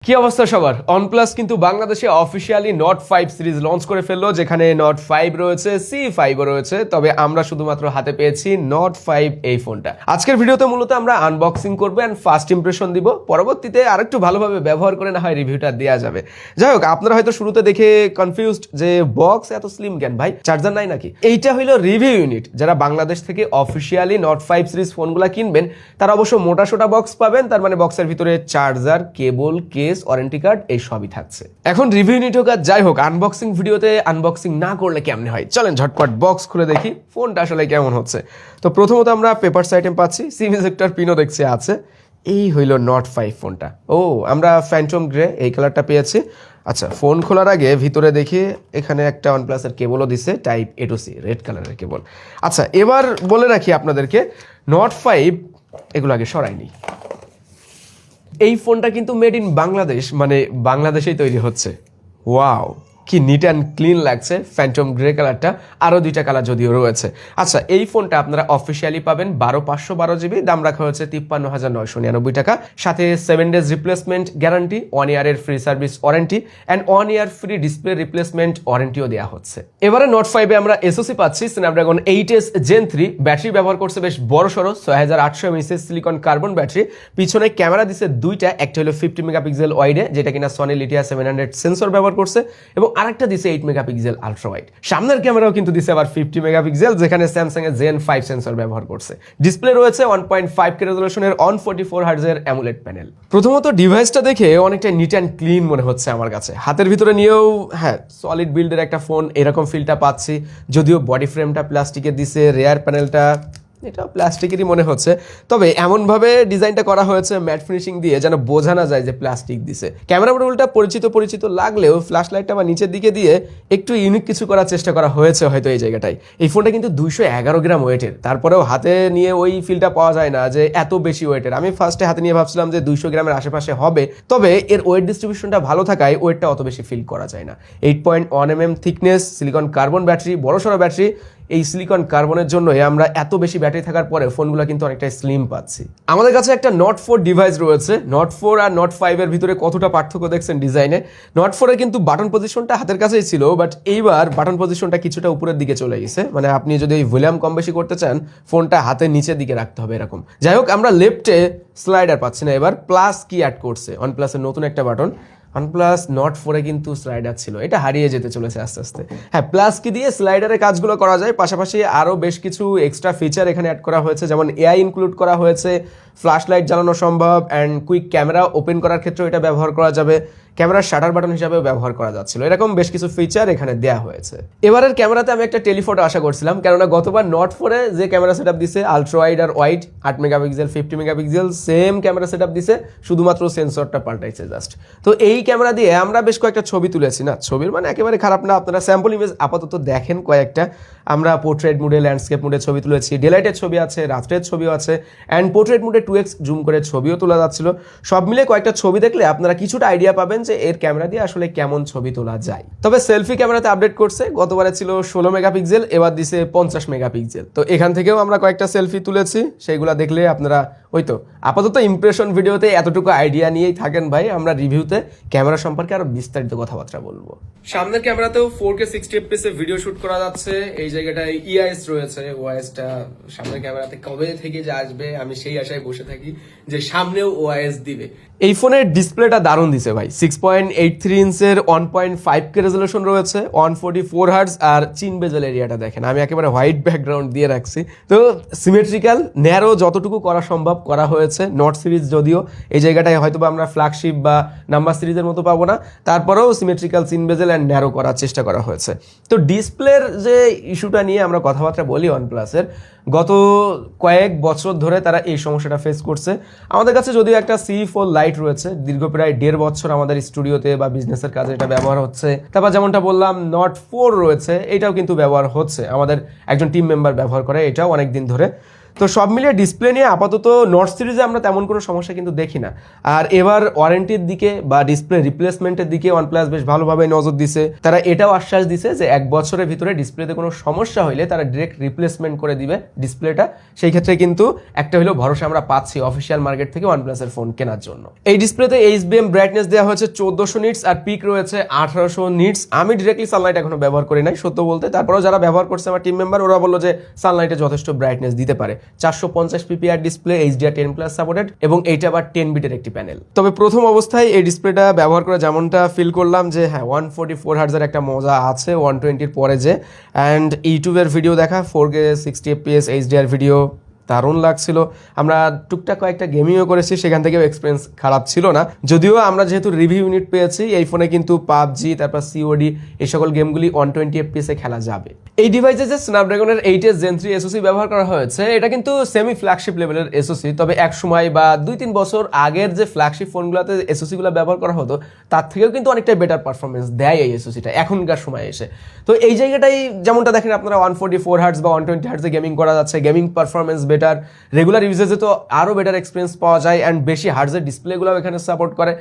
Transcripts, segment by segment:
কি অবস্থা সবার? OnePlus কিন্তু বাংলাদেশে অফিসিয়ালি Note 5 সিরিজ লঞ্চ করে ফেললো, যেখানে Note 5 রয়েছে, C5 ও রয়েছে। তবে আমরা শুধুমাত্র হাতে পেয়েছি Note 5 এই ফোনটা। আজকের ভিডিওতে মূলত আমরা আনবক্সিং করব এন্ড ফার্স্ট ইমপ্রেশন দিব, পরবর্তীতে আরেকটু ভালোভাবে ব্যবহার করে না হয় রিভিউটা দেওয়া যাবে। যাই হোক, আপনারা হয়তো শুরুতে দেখে কনফিউজড যে বক্স এত স্লিম কেন ভাই, চার্জার নাই নাকি? এইটা হইলো রিভিউ ইউনিট। যারা বাংলাদেশ থেকে অফিসিয়ালি Note 5 সিরিজ ফোনগুলো কিনবেন তারা অবশ্য মোটা সোটা বক্স পাবেন, তার মানে বক্সের ভিতরে চার্জার, কেবল, ওয়ারেন্টি কার্ড এই সবই থাকছে। এখন রিভিউ নিট হোক আর যাই হোক, আনবক্সিং ভিডিওতে আনবক্সিং না করলে কেমনে হয়? চলেন ঝটপট বক্স খুলে দেখি ফোনটা আসলে কেমন হচ্ছে। তো প্রথমত আমরা পেপারস আইটেম পাচ্ছি, সিম ইজেক্টর পিনও দেখছি আছে। এই হইল Note 5 ফোনটা। ও, আমরা ফ্যান্টম গ্রে এই কালারটা পেয়েছি। আচ্ছা, ফোন খোলার আগে ভিতরে দেখি এখানে একটা OnePlus এর কেবলও দিছে, type A to C red কালারের কেবল। আচ্ছা, এবার বলে রাখি আপনাদেরকে, Note 5 এগুলো আগে সরাইনি। এই ফোনটা কিন্তু মেড ইন বাংলাদেশ, মানে বাংলাদেশেই তৈরি হচ্ছে। ওয়াও, কি নিট অ্যান্ড ক্লিন লাগছে। ফ্যান্টম গ্রে কালারটা, আরও দুইটা কালার যদিও রয়েছে। আচ্ছা, এই ফোনটা আপনারা অফিসিয়ালি পাবেন 12512 জিবি, দাম রাখা হয়েছে 53,999 টাকা। সাথে 7 ডেজ রিপ্লেসমেন্ট গ্যারান্টি, 1 ইয়ারের free service warranty and 1 year free display replacement ওয়ারেন্টিও দেওয়া হচ্ছে। এবারে Note 5 এ আমরা এসওসি পাচ্ছি স্ন্যাপড্রাগন 8S Gen 3। ব্যাটারি ব্যবহার করছে বেশ বড় সড়ো 6800 mAh সিলিকন কার্বন ব্যাটারি। পিছনে ক্যামেরা দিছে দুইটা, একটা হলো 50 মেগাপিক্সেল ওয়াইডে, যেটা কিনা সনি লিথিয়া 700 সেন্সর ব্যবহার করছে, এবং আরেকটা দিছে 8 মেগাপিক্সেল আলট্রা ওয়াইড। সামনের ক্যামেরাও কিন্তু দিছে আবার 50 মেগাপিক্সেল, যেখানে স্যামসাং এর Gen 5 সেন্সর ব্যবহার করছে। ডিসপ্লে রয়েছে 1.5K রেজোলিউশনের অন 44 হার্টজের অ্যামোলেড প্যানেল। প্রথমত ডিভাইসটা দেখে অনেকটা নিট অ্যান্ড ক্লিন মনে হচ্ছে আমার কাছে। হাতের ভিতরে নিয়েও হ্যাঁ, সলিড বিল্ডের একটা ফোন এরকম ফিলটা পাচ্ছি, যদিও বডি ফ্রেমটা প্লাস্টিকের দিছে, রেয়ার প্যানেলটা এটা প্লাস্টিকেরই মনে হচ্ছে। তবে এমনভাবে ডিজাইনটা করা হয়েছে ম্যাট ফিনিশিং দিয়ে যেন বোঝা না যায় যে প্লাস্টিক দিছে। ক্যামেরা মডেলটা পরিচিত লাগলেও ফ্ল্যাশ লাইটটা বা নিচের দিকে দিয়ে একটু ইউনিক কিছু করার চেষ্টা করা হয়েছে হয়তো এই জায়গাটায়। এই ফোনটা কিন্তু 211 গ্রাম ওয়েটের, তারপরেও হাতে নিয়ে ওই ফিলটা পাওয়া যায় না যে এত বেশি ওয়েটের। আমি ফার্স্টে হাতে নিয়ে ভাবছিলাম যে 200 গ্রামের আশেপাশে হবে, তবে এর ওয়েট ডিস্ট্রিবিউশনটা ভালো থাকায় ওয়েটটা অত বেশি ফিল করা যায় না। 8.1 mm thickness, silicon carbon battery, বড়সড় ব্যাটারি। এই সিলিকন কার্বনের জন্য আমরা এত বেশি ব্যাটারি থাকার পরে ফোনগুলো কিন্তু অনেকটাই স্লিম পাচ্ছি। আমাদের কাছে একটা Note 4 ডিভাইস রয়েছে। Note 4 আর Note 5 এর ভিতরে কতটা পার্থক্য দেখছেন ডিজাইনে। Note 4 এর কিন্তু বাটন পজিশনটা হাতের কাছেই ছিল, বাট এইবার বাটন পজিশনটা কিছুটা উপরের দিকে চলে গেছে। মানে আপনি যদি এই ভলিউম কম বেশি করতে চান, ফোনটা হাতের নিচের দিকে রাখতে হবে এরকম। যাই হোক, আমরা লেফটে স্লাইডার পাচ্ছি না, এবার প্লাস কি অ্যাড করছে OnePlus এর নতুন একটা বাটন। OnePlus Note 4 এ কিন্তু স্লাইডার ছিল, এটা হারিয়ে যেতে চলেছে আস্তে আস্তে। হ্যাঁ, প্লাস কি দিয়ে স্লাইডারের কাজগুলো করা যায়, পাশাপাশি আরও বেশ কিছু এক্সট্রা ফিচার এখানে অ্যাড করা হয়েছে, যেমন AI ইনক্লুড করা হয়েছে, ফ্ল্যাশ লাইট জ্বালানো সম্ভব অ্যান্ড কুইক ক্যামেরা ওপেন করার ক্ষেত্রেও এটা ব্যবহার করা যাবে, ক্যামেরার শাটার বাটন হিসাবেও ব্যবহার করা যাচ্ছিল। এরকম বেশ কিছু ফিচার এখানে দেওয়া হয়েছে। এবারের ক্যামেরাতে আমি একটা টেলিফোটো আশা করছিলাম, কেননা গতবার Note 4 এ যে ক্যামেরা সেটআপ দিছে আলট্রা ওয়াইড আর wide, 8 megapixel 50 megapixel same camera setup দিছে, শুধুমাত্র সেন্সরটা পাল্টাইছে জাস্ট। তো এই ক্যামেরা দিয়ে আমরা বেশ কয়েকটা ছবি তুলেছি, না ছবির মানে একেবারে খারাপ না, আপনারা স্যাম্পল ইমেজ আপাতত দেখেন কয়েকটা। আমরা পোর্ট্রেট মুডে, ল্যান্ডস্কেপ মুডে ছবি তুলেছি, ডেলাইটের ছবি আছে, রাত্রের ছবিও আছে, অ্যান্ড পোর্ট্রেট মুডে 2x জুম করে ছবিও তোলা যাচ্ছিল। সব মিলে কয়েকটা ছবি দেখলে আপনারা কিছুটা আইডিয়া পাবেন যে এর ক্যামেরা দিয়ে আসলে কেমন ছবি তোলা যায়। তবে সেলফি ক্যামেরাতে আপডেট করছে, গতবারে ছিল 16 মেগাপিক্সেল, এবার দিছে 50 মেগাপিক্সেল। তো এখান থেকেও আমরা কয়েকটা সেলফি তুলেছি, সেইগুলা দেখলে আপনারা ওই তো আপাতত ইমপ্রেশন ভিডিওতে এতটুকু আইডিয়া নিয়েই থাকেন ভাই। আমরা রিভিউতে ক্যামেরা সম্পর্কে আরো বিস্তারিত কথাবার্তা বলবো। সামনের ক্যামেরাতেও 4K 60 fps এ ভিডিও শুট করা যাচ্ছে। এই জায়গাটায় EIS রয়েছে, ওআইএসটা সামনের ক্যামেরাতে কবে থেকে যে আসবে আমি সেই আশায় বসে থাকি যে সামনেও ওআইএস দিবে। এই ফোনের ডিসপ্লেটা দারুণ দিছে ভাই, 6.83 ইঞ্চের 1.5K রেজোলিউশন রয়েছে, 144 হার্টজ, আর চিন বেজেল এরিয়াটা দেখেন, আমি একেবারে হোয়াইট ব্যাকগ্রাউন্ড দিয়ে রাখছি। তো সিমেট্রিক্যাল, ন্যারো যতটুকু করা সম্ভব করা হয়েছে। Note সিরিজ যদিও এই জায়গাটায় হয়তো আমরা ফ্ল্যাগশিপ বা নাম্বার সিরিজের মতো পাবো না, তারপরেও সিমেট্রিক্যাল, চিন বেজেল অ্যান্ড ন্যারো করার চেষ্টা করা হয়েছে। তো ডিসপ্লের যে ইস্যুটা নিয়ে আমরা কথাবার্তা বলি OnePlus-এর, গত কয়েক বছর ধরে তারা এই সমস্যাটা ফেস করছে। আমাদের কাছে যদিও একটা C4 লাইট রয়েছে, দীর্ঘ প্রায় 1.5 বছর আমাদের স্টুডিওতে বা বিজনেসের কাজে এটা ব্যবহার হচ্ছে। তারপর যেমনটা বললাম Note 4 রয়েছে, এটাও কিন্তু ব্যবহার হচ্ছে, আমাদের একজন টিম মেম্বার ব্যবহার করে এটাও অনেক দিন ধরে। তো সব মিলিয়ে ডিসপ্লে নিয়ে আপাতত নট সিরিজে আমরা তেমন কোনো সমস্যা কিন্তু দেখি না। আর এবার ওয়ারেন্টির দিকে বা ডিসপ্লে রিপ্লেসমেন্টের দিকে ওয়ানপ্লাস বেশ ভালোভাবে নজর দিছে। তারা এটাও আশ্বাস দিছে যে 1 বছরের ভিতরে ডিসপ্লেতে কোনো সমস্যা হইলে তারা ডিরেক্ট রিপ্লেসমেন্ট করে দিবে ডিসপ্লেটা। সেই ক্ষেত্রে কিন্তু একটা হলেও ভরসা আমরা পাচ্ছি অফিসিয়াল মার্কেট থেকে ওয়ানপ্লাসের ফোন কেনার জন্য। এই ডিসপ্লেতে HBM ব্রাইটনেস দেওয়া হয়েছে 1400 নিটস আর পিক রয়েছে 1800 নিটস। আমি ডিরেক্টলি সানলাইট এখনো ব্যবহার করি নাই সত্য বলতে, তারপরেও যারা ব্যবহার করছে আমার টিম মেম্বার ওরা বললো যে সানলাইটে যথেষ্ট ব্রাইটনেস দিতে পারে। 450 PPI ডিসপ্লে, HDR10+ সাপোর্টেড এবং এইটা আবার 10 বিটের একটি প্যানেল। তবে প্রথম অবস্থায় এই ডিসপ্লেটা ব্যবহার করে যেমনটা ফিল করলাম যে হ্যাঁ 144 হার্টজের একটা মজা আছে 120-র পরে যে, অ্যান্ড ইউটিউবের ভিডিও দেখা 4K 60 FPS HDR ভিডিও দারুণ লাগছিল। আমরা টুকটাক কয়েকটা গেমিংও করেছি, সেখান থেকেও এক্সপিরিয়েন্স খারাপ ছিল না। যদিও আমরা যেহেতু রিভিউ ইউনিট পেয়েছি এই ফোনে কিন্তু PUBG তারপর COD এই সকল গেমগুলি 120 FPS এ খেলা যাবে। এই ডিভাইসে যে স্ন্যাপড্রাগনের 8s Gen 3 SoC ব্যবহার করা হয়েছে এটা কিন্তু সেমি ফ্ল্যাগশিপ লেভেলের SoC। তবে এক সময় বা 2-3 বছর আগের যে ফ্ল্যাগশিপ ফোনগুলোতে SoC গুলো ব্যবহার করা হতো তার থেকেও কিন্তু অনেকটাই বেটার পারফরমেন্স দেয় এই SoCটা এখনকার সময় এসে। তো এই জায়গাটাই যেমনটা দেখেন আপনারা 144 হার্টজ বা 120 হার্টজে গেমিং করা যাচ্ছে, গেমিং পারফরমেন্স বেটার, রেগুলার ইউজেজে তো আরও বেটার এক্সপিরিয়েন্স পাওয়া যায় অ্যান্ড বেশি হার্টজের ডিসপ্লেগুলো এখানে সাপোর্ট করে।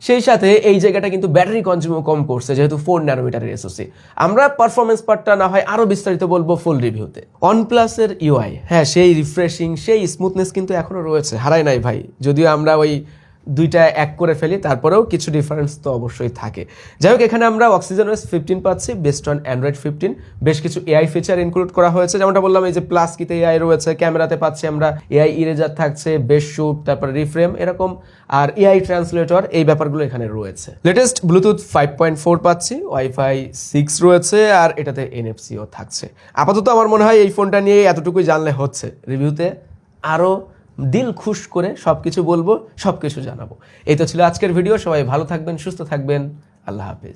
সেই সাথে এই জায়গাটা কিন্তু ব্যাটারি কনজিউমও কম করছে যেহেতু 4 ন্যানোমিটারের SoC। আমরা পারফরমেন্স পার্টটা না হয় আরও বিস্তারিত বলবো ফুল রিভিউতে। OnePlus-এর UI হ্যাঁ সেই রিফ্রেশিং সেই স্মুথনেস কিন্তু এখনও রয়েছে, হারায় নাই ভাই। যদিও আমরা ওই দুইটা এক করে ফেলি তারপরেও কিছু ডিফারেন্স তো অবশ্যই থাকে। যাই হোক এখানে আমরা OxygenOS 15 পাচ্ছি বেস্ট অন Android 15। বেশ কিছু AI ফিচার ইনক্লুড করা হয়েছে, যেমনটা বললাম এই যে প্লাস কিতে AI রয়েছে, ক্যামেরাতে পাচ্ছি আমরা AI ইরেজার থাকছে, বেশ শুট, তারপর রিফ্রেম এরকম, আর AI ট্রান্সলেটর এই ব্যাপারগুলো এখানে রয়েছে। লেটেস্ট ব্লুটুথ 5.4 পাচ্ছি, Wi-Fi 6 রয়েছে আর এটাতে NFC-ও থাকছে। আপাতত আমার মনে হয় এই ফোনটা নিয়ে এতটুকুই জানলে হচ্ছে, রিভিউতে আরও দিল খুশ করে সবকিছু বলবো, সবকিছু জানাবো। এই তো ছিল আজকের ভিডিও। সবাই ভালো থাকবেন, সুস্থ থাকবেন, আল্লাহ হাফেজ।